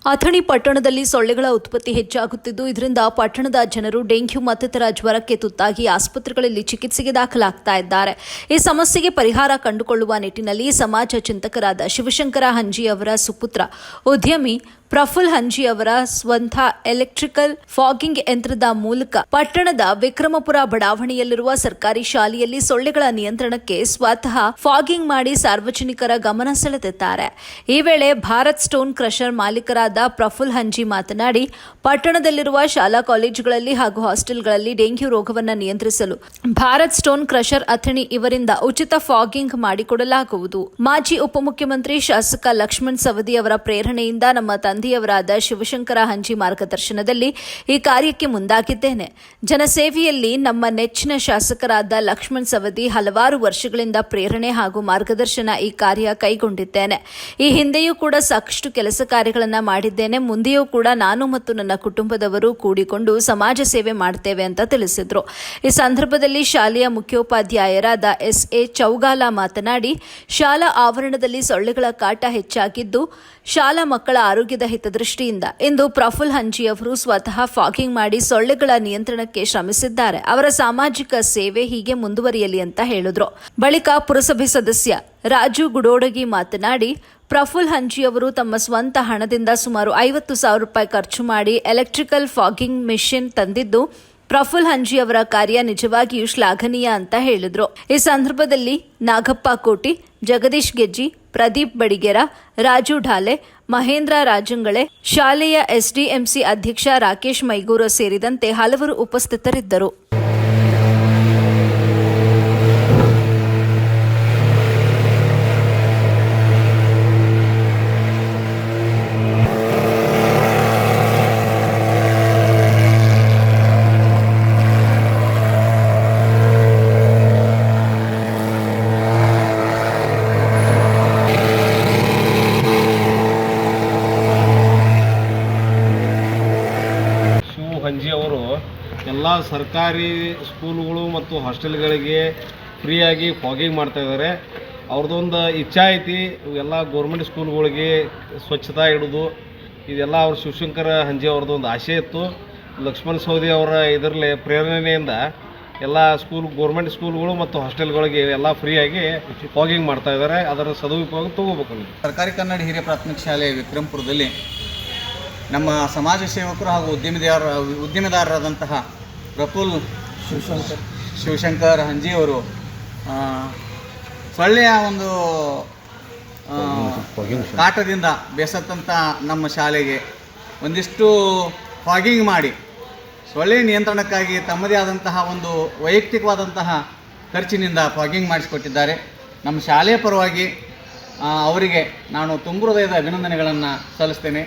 ಅಥಣಿ ಪಟ್ಟಣದಲ್ಲಿ ಸೊಳ್ಳೆಗಳ ಉತ್ಪತ್ತಿ ಹೆಚ್ಚಾಗುತ್ತಿದ್ದು, ಇದರಿಂದ ಪಟ್ಟಣದ ಜನರು ಡೆಂಗ್ಯೂ ಮತ್ತಿತರ ಜ್ವರಕ್ಕೆ ತುತ್ತಾಗಿ ಆಸ್ಪತ್ರೆಗಳಲ್ಲಿ ಚಿಕಿತ್ಸೆಗೆ ದಾಖಲಾಗ್ತಾ ಇದ್ದಾರೆ. ಈ ಸಮಸ್ಯೆಗೆ ಪರಿಹಾರ ಕಂಡುಕೊಳ್ಳುವ ನಿಟ್ಟಿನಲ್ಲಿ ಸಮಾಜ ಚಿಂತಕರಾದ ಶಿವಶಂಕರ ಹಂಜಿ ಅವರ ಸುಪುತ್ರ ಉದ್ಯಮಿ ಪ್ರಫುಲ್ ಹಂಜಿ ಅವರ ಸ್ವಂತ ಎಲೆಕ್ಟ್ರಿಕಲ್ ಫಾಗಿಂಗ್ ಯಂತ್ರದ ಮೂಲಕ ಪಟ್ಟಣದ ವಿಕ್ರಮಪುರ ಬಡಾವಣೆಯಲ್ಲಿರುವ ಸರ್ಕಾರಿ ಶಾಲೆಯಲ್ಲಿ ಸೊಳ್ಳೆಗಳ ನಿಯಂತ್ರಣಕ್ಕೆ ಸ್ವತಃ ಫಾಗಿಂಗ್ ಮಾಡಿ ಸಾರ್ವಜನಿಕರ ಗಮನ ಸೆಳೆದಿದ್ದಾರೆ. ಈ ವೇಳೆ ಭಾರತ್ ಸ್ಟೋನ್ ಕ್ರಷರ್ ಮಾಲೀಕರಾದ ಪ್ರಫುಲ್ ಹಂಜಿ ಮಾತನಾಡಿ, ಪಟ್ಟಣದಲ್ಲಿರುವ ಶಾಲಾ ಕಾಲೇಜುಗಳಲ್ಲಿ ಹಾಗೂ ಹಾಸ್ಟೆಲ್ಗಳಲ್ಲಿ ಡೆಂಗ್ಯೂ ರೋಗವನ್ನು ನಿಯಂತ್ರಿಸಲು ಭಾರತ್ ಸ್ಟೋನ್ ಕ್ರಷರ್ ಅಥಣಿ ಇವರಿಂದ ಉಚಿತ ಫಾಗಿಂಗ್ ಮಾಡಿಕೊಡಲಾಗುವುದು. ಮಾಜಿ ಉಪಮುಖ್ಯಮಂತ್ರಿ ಶಾಸಕ ಲಕ್ಷ್ಮಣ್ ಸವದಿ ಅವರ ಪ್ರೇರಣೆಯಿಂದ ನಮ್ಮ ತಂದೆಯವರಾದ ಶಿವಶಂಕರ ಹಂಜಿ ಮಾರ್ಗದರ್ಶನದಲ್ಲಿ ಈ ಕಾರ್ಯಕ್ಕೆ ಮುಂದಾಗಿದ್ದೇನೆ. ಜನಸೇವೆಯಲ್ಲಿ ನಮ್ಮ ನೆಚ್ಚಿನ ಶಾಸಕರಾದ ಲಕ್ಷ್ಮಣ್ ಸವದಿ ಹಲವಾರು ವರ್ಷಗಳಿಂದ ಪ್ರೇರಣೆ ಹಾಗೂ ಮಾರ್ಗದರ್ಶನ ಈ ಕಾರ್ಯ ಕೈಗೊಂಡಿದ್ದೇನೆ. ಈ ಹಿಂದೆಯೂ ಕೂಡ ಸಾಕಷ್ಟು ಕೆಲಸ ಕಾರ್ಯಗಳನ್ನು ಮಾಡಿದ್ದೇನೆ. ಮುಂದೆಯೂ ಕೂಡ ನಾನು ಮತ್ತು ನನ್ನ ಕುಟುಂಬದವರು ಕೂಡಿಕೊಂಡು ಸಮಾಜ ಸೇವೆ ಮಾಡ್ತೇವೆ ಅಂತ ತಿಳಿಸಿದ್ರು. ಈ ಸಂದರ್ಭದಲ್ಲಿ ಶಾಲೆಯ ಮುಖ್ಯೋಪಾಧ್ಯಾಯರಾದ ಎಸ್.ಎ. ಚೌಗಾಲ ಮಾತನಾಡಿ, ಶಾಲಾ ಆವರಣದಲ್ಲಿ ಸೊಳ್ಳೆಗಳ ಕಾಟ ಹೆಚ್ಚಾಗಿದ್ದು, ಶಾಲಾ ಮಕ್ಕಳ ಆರೋಗ್ಯದ ಹಿತದೃಷ್ಟಿಯಿಂದ ಇಂದು ಪ್ರಫುಲ್ ಹಂಜಿ ಅವರು ಸ್ವತಃ ಫಾಗಿಂಗ್ ಮಾಡಿ ಸೊಳ್ಳೆಗಳ ನಿಯಂತ್ರಣಕ್ಕೆ ಶ್ರಮಿಸಿದ್ದಾರೆ. ಅವರ ಸಾಮಾಜಿಕ ಸೇವೆ ಹೀಗೆ ಮುಂದುವರಿಯಲಿ ಅಂತ ಹೇಳಿದ್ರು. ಬಳಿಕ ಪುರಸಭೆ ಸದಸ್ಯ ರಾಜು ಗುಡೋಡಗಿ ಮಾತನಾಡಿ, ಪ್ರಫುಲ್ ಹಂಜಿ ಅವರು ತಮ್ಮ ಸ್ವಂತ ಹಣದಿಂದ ಸುಮಾರು 50,000 ರೂಪಾಯಿ ಖರ್ಚು ಮಾಡಿ ಎಲೆಕ್ಟ್ರಿಕಲ್ ಫಾಗಿಂಗ್ ಮೆಷಿನ್ ತಂದಿದ್ದು, ಪ್ರಫುಲ್ ಹಂಜಿ ಅವರ ಕಾರ್ಯ ನಿಜವಾಗಿಯೂ ಶ್ಲಾಘನೀಯ ಅಂತ ಹೇಳಿದ್ರು. ಈ ಸಂದರ್ಭದಲ್ಲಿ ನಾಗಪ್ಪ ಕೋಟಿ, ಜಗದೀಶ್ ಗೆಜ್ಜಿ, ಪ್ರದೀಪ್ ಬಡಿಗೆರ, ರಾಜು ಢಾಲೆ, ಮಹೇಂದ್ರ ರಾಜಂಗಳೆ, ಶಾಲೆಯ ಎಸ್ಡಿಎಂಸಿ ಅಧ್ಯಕ್ಷ ರಾಕೇಶ್ ಮೈಗೂರ ಸೇರಿದಂತೆ ಹಲವರು ಉಪಸ್ಥಿತರಿದ್ದರು. ಹಂಜಿ ಅವರು ಎಲ್ಲ ಸರ್ಕಾರಿ ಸ್ಕೂಲ್ಗಳು ಮತ್ತು ಹಾಸ್ಟೆಲ್ಗಳಿಗೆ ಫ್ರೀಯಾಗಿ ಫಾಗಿಂಗ್ ಮಾಡ್ತಾಯಿದ್ದಾರೆ. ಅವ್ರದ್ದೊಂದು ಇಚ್ಛಾ ಐತಿ, ಎಲ್ಲ ಗೌರ್ಮೆಂಟ್ ಸ್ಕೂಲ್ಗಳಿಗೆ ಸ್ವಚ್ಛತಾ ಇಡೋದು, ಇದೆಲ್ಲ ಅವ್ರ ಶಿವಶಂಕರ ಹಂಜಿ ಅವ್ರದ್ದೊಂದು ಆಸೆ ಇತ್ತು. ಲಕ್ಷ್ಮಣ್ ಸವದಿ ಅವರ ಇದರಲ್ಲಿ ಪ್ರೇರಣೆಯಿಂದ ಎಲ್ಲ ಗೌರ್ಮೆಂಟ್ ಸ್ಕೂಲ್ಗಳು ಮತ್ತು ಹಾಸ್ಟೆಲ್ಗಳಿಗೆ ಎಲ್ಲ ಫ್ರೀಯಾಗಿ ಫಾಗಿಂಗ್ ಮಾಡ್ತಾಯಿದ್ದಾರೆ. ಅದರ ಸದುಪಯೋಗ ತಗೋಬೇಕು. ಸರ್ಕಾರಿ ಕನ್ನಡ ಹಿರಿಯ ಪ್ರಾಥಮಿಕ ಶಾಲೆ ವಿಕ್ರಮಪುರದಲ್ಲಿ ನಮ್ಮ ಸಮಾಜ ಸೇವಕರು ಹಾಗೂ ಉದ್ಯಮಿದಾರರಾದಂತಹ ಪ್ರಫುಲ್ ಶಿವಶಂಕರ್ ಹಂಜಿ ಅವರು ಸೊಳ್ಳೆಯ ಒಂದು ಕಾಟದಿಂದ ಬೇಸತ್ತಂಥ ನಮ್ಮ ಶಾಲೆಗೆ ಒಂದಿಷ್ಟು ಫಾಗಿಂಗ್ ಮಾಡಿ ಸೊಳ್ಳೆ ನಿಯಂತ್ರಣಕ್ಕಾಗಿ ತಮ್ಮದೇ ಆದಂತಹ ಒಂದು ವೈಯಕ್ತಿಕವಾದಂತಹ ಖರ್ಚಿನಿಂದ ಫಾಗಿಂಗ್ ಮಾಡಿಸಿಕೊಟ್ಟಿದ್ದಾರೆ. ನಮ್ಮ ಶಾಲೆಯ ಪರವಾಗಿ ಅವರಿಗೆ ನಾನು ತುಂಬ ಹೃದಯದ ಅಭಿನಂದನೆಗಳನ್ನು ಸಲ್ಲಿಸ್ತೇನೆ.